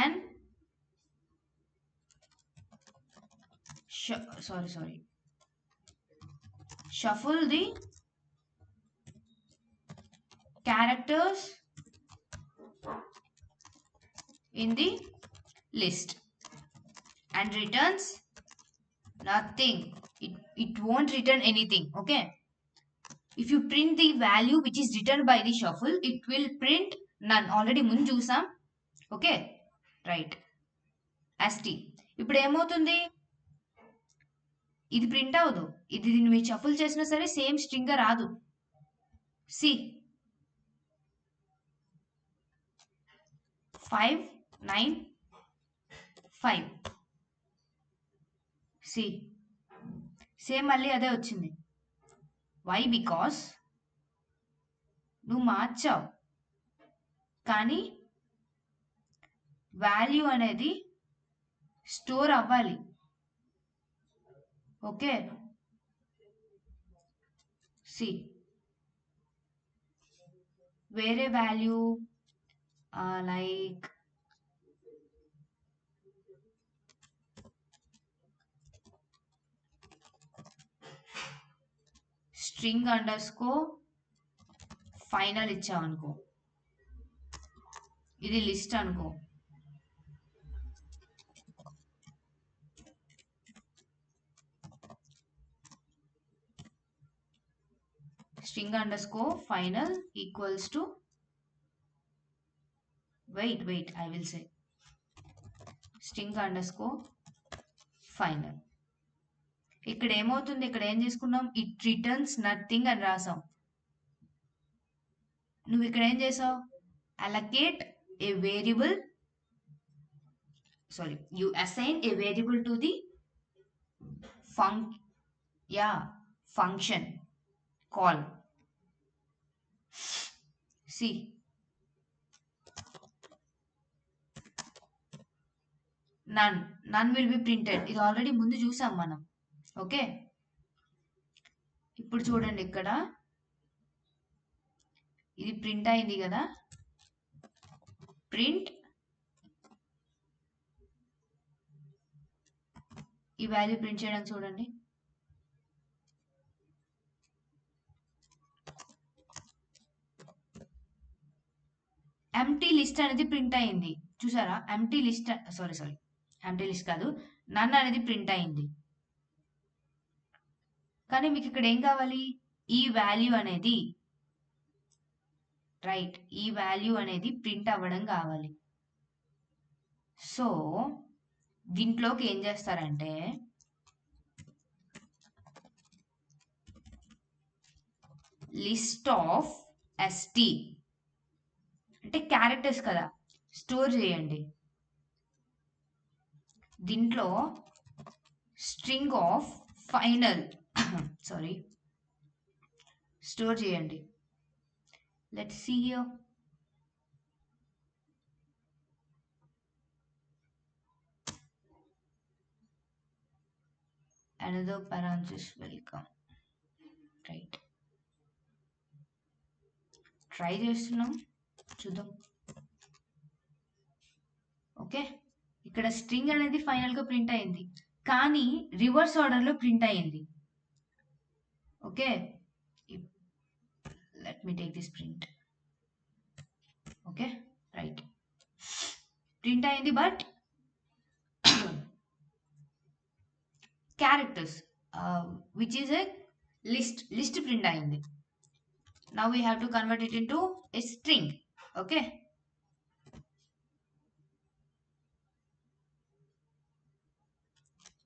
and shuffle the characters in the list and returns nothing. It won't return anything. Okay, if you print the value which is written by the shuffle, it will print none. Already ముందు చూసాం. Okay, right. st ఇప్పుడు ఏమవుతుంది, ఇది print అవ్వదు. ఇది దీన్ని మీరు shuffle చేసినా సరే సేమ్ స్ట్రింగ్ రాదు. సి 5 9 5. సి సేమ్ మళ్ళీ అదే వచ్చింది. వై? బికాస్ నువ్వు మార్చావు, కానీ వాల్యూ అనేది స్టోర్ అవ్వాలి. ఓకే, సి వేరే value like string underscore final ఇచ్చావు అనుకో, ఇది లిస్ట్ అనుకో. string underscore final equals to, wait, I will say string underscore final. ఇక్కడ ఏమవుతుంది, ఇక్కడ ఏం చేసుకున్నాం, ఇట్ రిటర్న్స్ నథింగ్ అని రాసాం. నువ్వు ఇక్కడ ఏం చేసావు, allocate a variable, sorry, you assign a variable to the function call. See, none will be printed. ఇది ఆల్రెడీ ముందు చూసాం మనం. ఓకే, ఇప్పుడు చూడండి, ఇక్కడ ఇది ప్రింట్ అయింది కదా. ప్రింట్ ఈ వాల్యూ ప్రింట్ చేయడానికి చూడండి. ఎంటీ లిస్ట్ అనేది ప్రింట్ అయింది, చూసారా? Empty list, sorry empty list కాదు, నన్ అనేది ప్రింట్ అయింది. కానీ మీకు ఇక్కడ ఏం కావాలి, ఈ వాల్యూ అనేది, రైట్, ఈ వాల్యూ అనేది ప్రింట్ అవ్వడం కావాలి. సో దీంట్లోకి ఏం చేస్తారంటే, లిస్ట్ ఆఫ్ st అంటే క్యారెక్టర్స్ కదా, స్టోర్ చేయండి. దీంట్లో string of final sorry store చేయండి. Let's see here. another parenthesis will come, right. Try చేస్తున్నాం, చూద్దాం. ఓకే, ఇక్కడ స్ట్రింగ్ అనేది ఫైనల్ గా ప్రింట్ అయింది, కానీ రివర్స్ ఆర్డర్ లో ప్రింట్ అయింది. Okay, let me take this print. Okay, right, print అయింది, but characters which is a list print అయింది. Now we have to convert it into a string. Okay,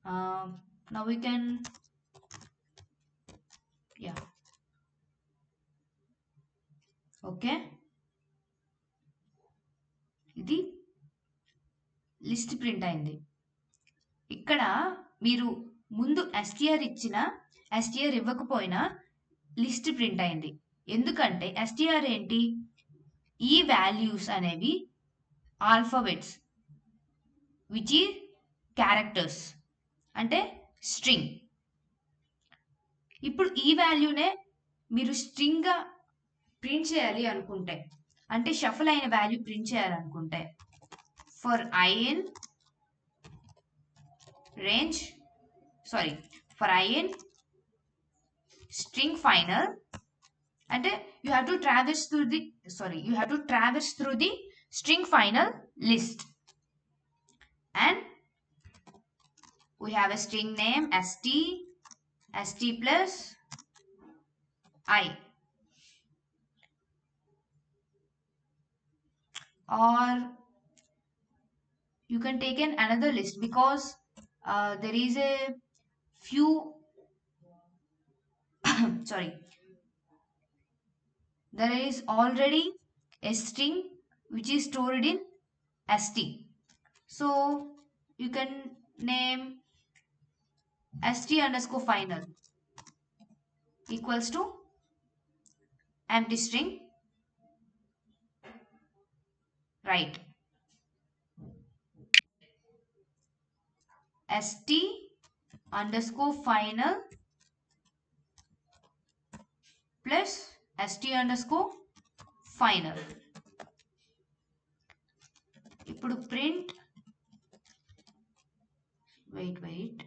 Now we can, yeah, okay, ఇది list print అయింది. ఇక్కడ మీరు ముందు STR ఇచ్చిన STR ఇవ్వకపోయినా list print అయింది. ఎందుకంటే ఎస్టిఆర్ ఏంటి, ఈ వాల్యూస్ అనేవి ఆల్ఫాబెట్స్ విచ్ ఈ క్యారెక్టర్స్ అంటే స్ట్రింగ్. ఇప్పుడు ఈ వాల్యూనే మీరు స్ట్రింగ్గా ప్రింట్ చేయాలి అనుకుంటే, అంటే షఫల్ అయిన వాల్యూ ప్రింట్ చేయాలనుకుంటే, for I in range, sorry, for I in string final, and you have to traverse through the string final list, and we have a string name st plus I, or you can take another list because there is a few sorry, there is already a string which is stored in st, so you can name st underscore final equals to empty string, right, st underscore final plus st underscore final. ఇప్పుడు print, wait,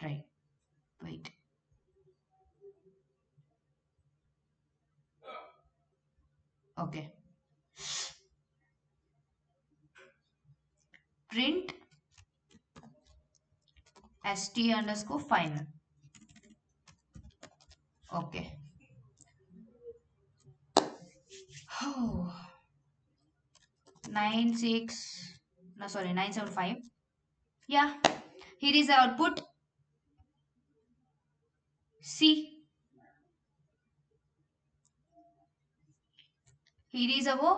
right, wait, okay, print st underscore final, okay. Oh, 975, yeah, here is the output. See, here is our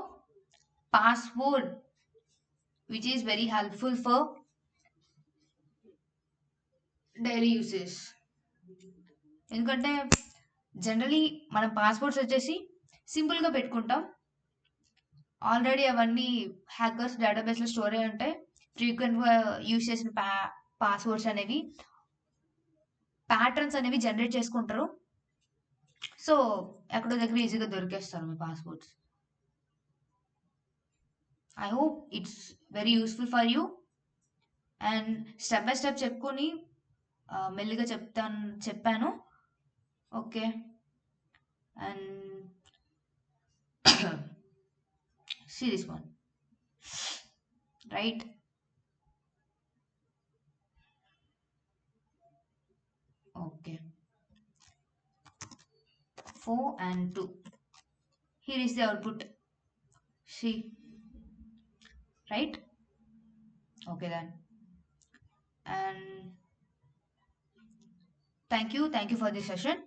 password which is very helpful for daily uses. ఎందుకంటే generally మనం passwords వచ్చేసి సింపుల్గా పెట్టుకుంటాం, already అవన్నీ hackers డేటాబేస్లో store అయి ఉంటాయి. ఫ్రీక్వెంట్గా యూజ్ చేసిన పాస్వర్డ్స్ అనేవి ప్యాటర్న్స్ అనేవి జనరేట్ చేసుకుంటారు, సో ఎక్కడో దగ్గర ఈజీగా దొరికేస్తారు మీ passwords. I hope it's very useful for you, and step by step చెప్పుకొని మెల్లిగా చెప్పాను, okay. And see this one, right, okay, 4 and 2, here is the output, see, right, okay then, and thank you for this session.